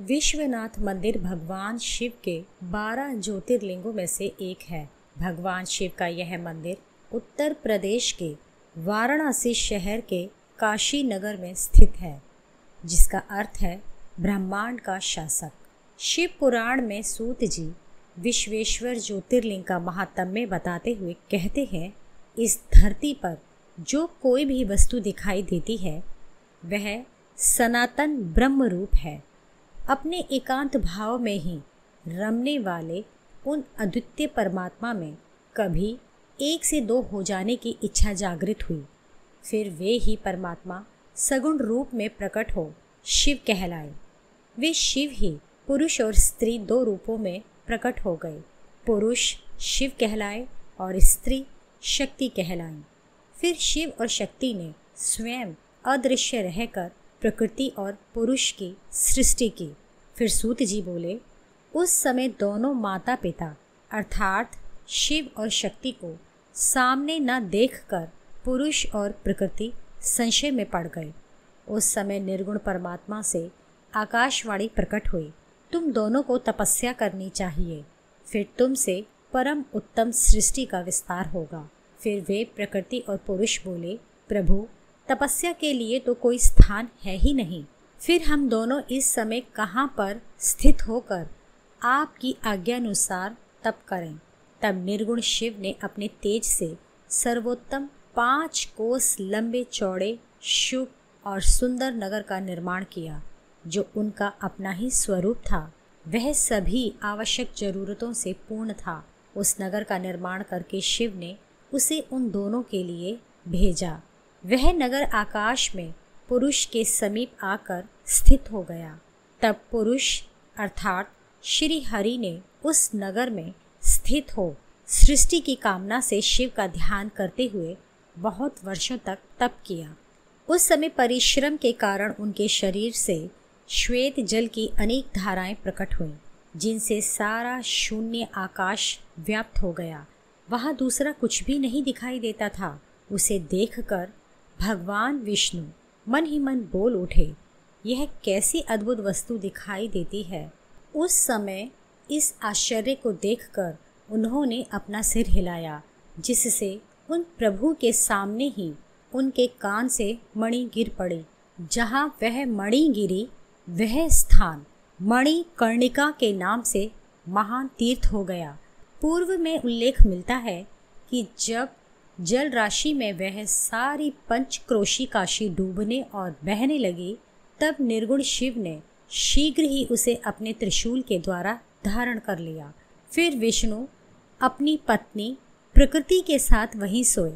विश्वनाथ मंदिर भगवान शिव के 12 ज्योतिर्लिंगों में से एक है। भगवान शिव का यह मंदिर उत्तर प्रदेश के वाराणसी शहर के काशी नगर में स्थित है, जिसका अर्थ है ब्रह्मांड का शासक। शिव पुराण में सूत जी विश्वेश्वर ज्योतिर्लिंग का महात्म्य बताते हुए कहते हैं, इस धरती पर जो कोई भी वस्तु दिखाई देती है वह सनातन ब्रह्म रूप है। अपने एकांत भाव में ही रमने वाले उन अद्वितीय परमात्मा में कभी एक से दो हो जाने की इच्छा जागृत हुई। फिर वे ही परमात्मा सगुण रूप में प्रकट हो शिव कहलाए। वे शिव ही पुरुष और स्त्री दो रूपों में प्रकट हो गए। पुरुष शिव कहलाए और स्त्री शक्ति कहलाई। फिर शिव और शक्ति ने स्वयं अदृश्य रहकर प्रकृति और पुरुष की सृष्टि की। फिर सूत जी बोले, उस समय दोनों माता पिता अर्थात शिव और शक्ति को सामने न देखकर पुरुष और प्रकृति संशय में पड़ गए। उस समय निर्गुण परमात्मा से आकाशवाणी प्रकट हुई, तुम दोनों को तपस्या करनी चाहिए, फिर तुमसे परम उत्तम सृष्टि का विस्तार होगा। फिर वे प्रकृति और पुरुष बोले, प्रभु तपस्या के लिए तो कोई स्थान है ही नहीं, फिर हम दोनों इस समय कहाँ पर स्थित होकर आपकी आज्ञानुसार तप करें। तब निर्गुण शिव ने अपने तेज से सर्वोत्तम 5 कोस लंबे चौड़े शुभ और सुंदर नगर का निर्माण किया, जो उनका अपना ही स्वरूप था। वह सभी आवश्यक जरूरतों से पूर्ण था। उस नगर का निर्माण करके शिव ने उसे उन दोनों के लिए भेजा। वह नगर आकाश में पुरुष के समीप आकर स्थित हो गया। तब पुरुष अर्थात श्री हरि ने उस नगर में स्थित हो सृष्टि की कामना से शिव का ध्यान करते हुए बहुत वर्षों तक तप किया। उस समय परिश्रम के कारण उनके शरीर से श्वेत जल की अनेक धाराएं प्रकट हुईं, जिनसे सारा शून्य आकाश व्याप्त हो गया। वहाँ दूसरा कुछ भी नहीं दिखाई देता था। उसे देखकर भगवान विष्णु मन ही मन बोल उठे, यह कैसी अद्भुत वस्तु दिखाई देती है। उस समय इस आश्चर्य को देखकर उन्होंने अपना सिर हिलाया, जिससे उन प्रभु के सामने ही उनके कान से मणि गिर पड़ी। जहाँ वह मणि गिरी वह स्थान मणिकर्णिका के नाम से महान तीर्थ हो गया। पूर्व में उल्लेख मिलता है कि जब जल राशि में वह सारी पंचक्रोशी काशी डूबने और बहने लगी, तब निर्गुण शिव ने शीघ्र ही उसे अपने त्रिशूल के द्वारा धारण कर लिया। फिर विष्णु अपनी पत्नी प्रकृति के साथ वहीं सोए।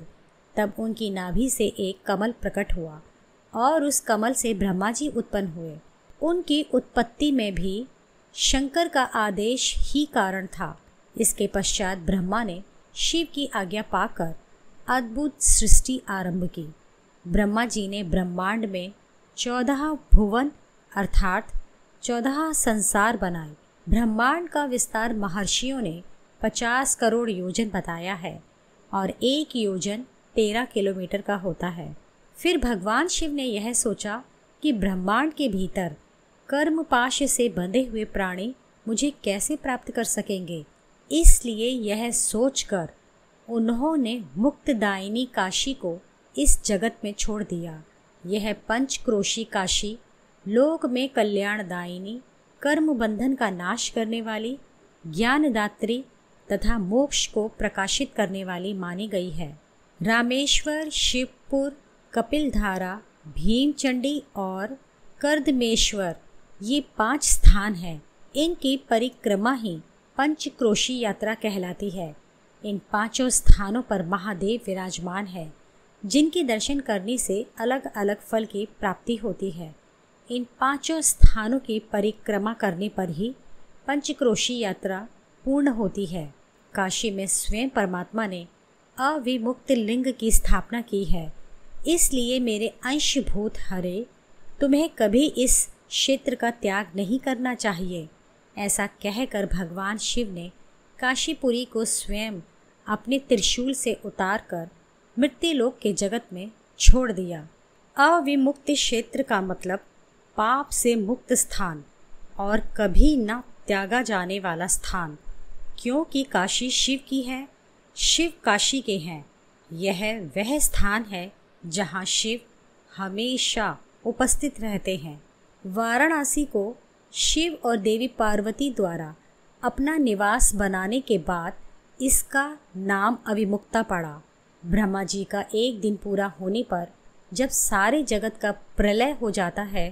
तब उनकी नाभि से एक कमल प्रकट हुआ और उस कमल से ब्रह्मा जी उत्पन्न हुए। उनकी उत्पत्ति में भी शंकर का आदेश ही कारण था। इसके पश्चात ब्रह्मा ने शिव की आज्ञा पाकर अद्भुत सृष्टि आरंभ की। ब्रह्मा जी ने ब्रह्मांड में 14 भुवन अर्थात 14 संसार बनाए। ब्रह्मांड का विस्तार महर्षियों ने 50 करोड़ योजन बताया है और एक योजन 13 किलोमीटर का होता है। फिर भगवान शिव ने यह सोचा कि ब्रह्मांड के भीतर कर्मपाश से बंधे हुए प्राणी मुझे कैसे प्राप्त कर सकेंगे। इसलिए यह सोचकर उन्होंने मुक्तदायिनी काशी को इस जगत में छोड़ दिया। यह पंचक्रोशी काशी लोक में कल्याणदायिनी, कर्म बंधन का नाश करने वाली, ज्ञानदात्री तथा मोक्ष को प्रकाशित करने वाली मानी गई है। रामेश्वर, शिवपुर, कपिलधारा, भीमचंडी और कर्दमेश्वर ये 5 स्थान हैं। इनकी परिक्रमा ही पंचक्रोशी यात्रा कहलाती है। इन 5 स्थानों पर महादेव विराजमान है, जिनके दर्शन करने से अलग अलग फल की प्राप्ति होती है। इन 5 स्थानों की परिक्रमा करने पर ही पंचक्रोशी यात्रा पूर्ण होती है। काशी में स्वयं परमात्मा ने अविमुक्त लिंग की स्थापना की है। इसलिए मेरे अंशभूत हरे, तुम्हें कभी इस क्षेत्र का त्याग नहीं करना चाहिए। ऐसा कहकर भगवान शिव ने काशीपुरी को स्वयं अपने त्रिशूल से उतारकर मृत्युलोक के जगत में छोड़ दिया। अविमुक्त क्षेत्र का मतलब पाप से मुक्त स्थान। और कभी न त्यागा जाने वाला स्थान, क्योंकि काशी शिव की है, शिव काशी के हैं। यह वह स्थान है जहाँ शिव हमेशा उपस्थित रहते हैं। वाराणसी को शिव और देवी पार्वती द्वारा अपना निवास बनाने के बाद इसका नाम अविमुक्ता पड़ा। ब्रह्मा जी का एक दिन पूरा होने पर जब सारे जगत का प्रलय हो जाता है,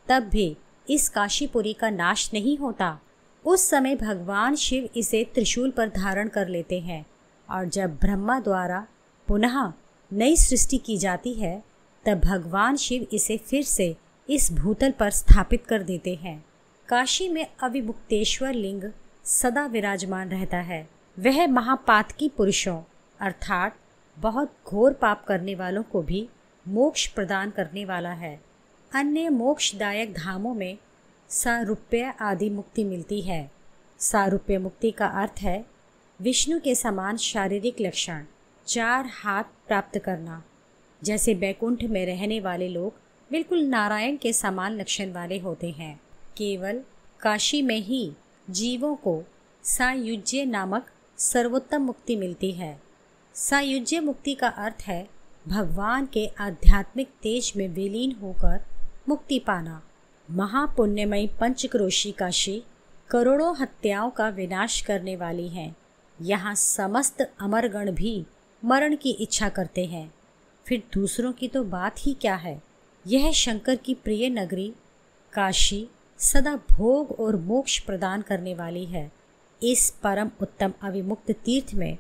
तब भी इस काशीपुरी का नाश नहीं होता। उस समय भगवान शिव इसे त्रिशूल पर धारण कर लेते हैं और जब ब्रह्मा द्वारा पुनः नई सृष्टि की जाती है, तब भगवान शिव इसे फिर से इस भूतल पर स्थापित कर देते हैं। काशी में अविमुक्तेश्वर लिंग सदा विराजमान रहता है। वह महापातकी पुरुषों अर्थात बहुत घोर पाप करने वालों को भी मोक्ष प्रदान करने वाला है। अन्य मोक्षदायक धामों में सारूप्य आदि मुक्ति मिलती है। सारूप्य मुक्ति का अर्थ है विष्णु के समान शारीरिक लक्षण, 4 हाथ प्राप्त करना। जैसे बैकुंठ में रहने वाले लोग बिल्कुल नारायण के समान लक्षण वाले होते हैं। केवल काशी में ही जीवों को सायुज्य नामक सर्वोत्तम मुक्ति मिलती है। सायुज्य मुक्ति का अर्थ है भगवान के आध्यात्मिक तेज में विलीन होकर मुक्ति पाना। महापुण्यमयी पंचक्रोशी काशी करोड़ों हत्याओं का विनाश करने वाली है। यहाँ समस्त अमरगण भी मरण की इच्छा करते हैं, फिर दूसरों की तो बात ही क्या है। यह शंकर की प्रिय नगरी काशी सदा भोग और मोक्ष प्रदान करने वाली है। इस परम उत्तम अविमुक्त तीर्थ में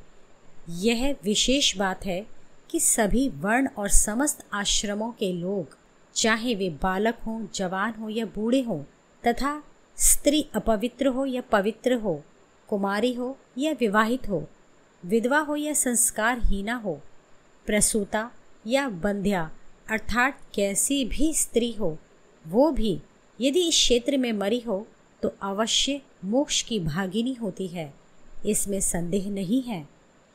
यह विशेष बात है कि सभी वर्ण और समस्त आश्रमों के लोग, चाहे वे बालक हों, जवान हो या बूढ़े हों, तथा स्त्री अपवित्र हो या पवित्र हो, कुमारी हो या विवाहित हो, विधवा हो या संस्कारहीना हो, प्रसूता या बंध्या अर्थात कैसी भी स्त्री हो, वो भी यदि इस क्षेत्र में मरी हो तो अवश्य मोक्ष की भागिनी होती है। इसमें संदेह नहीं है।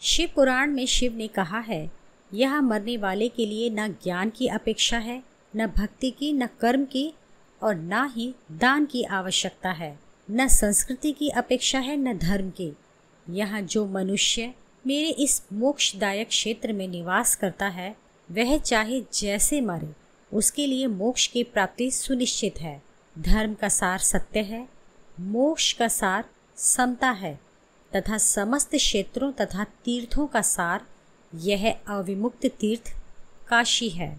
शिव पुराण में शिव ने कहा है, यहाँ मरने वाले के लिए न ज्ञान की अपेक्षा है, न भक्ति की, न कर्म की और न ही दान की आवश्यकता है, न संस्कृति की अपेक्षा है, न धर्म की। यहाँ जो मनुष्य मेरे इस मोक्षदायक क्षेत्र में निवास करता है, वह चाहे जैसे मरे, उसके लिए मोक्ष की प्राप्ति सुनिश्चित है। धर्म का सार सत्य है, मोक्ष का सार समता है तथा समस्त क्षेत्रों तथा तीर्थों का सार यह अविमुक्त तीर्थ काशी है।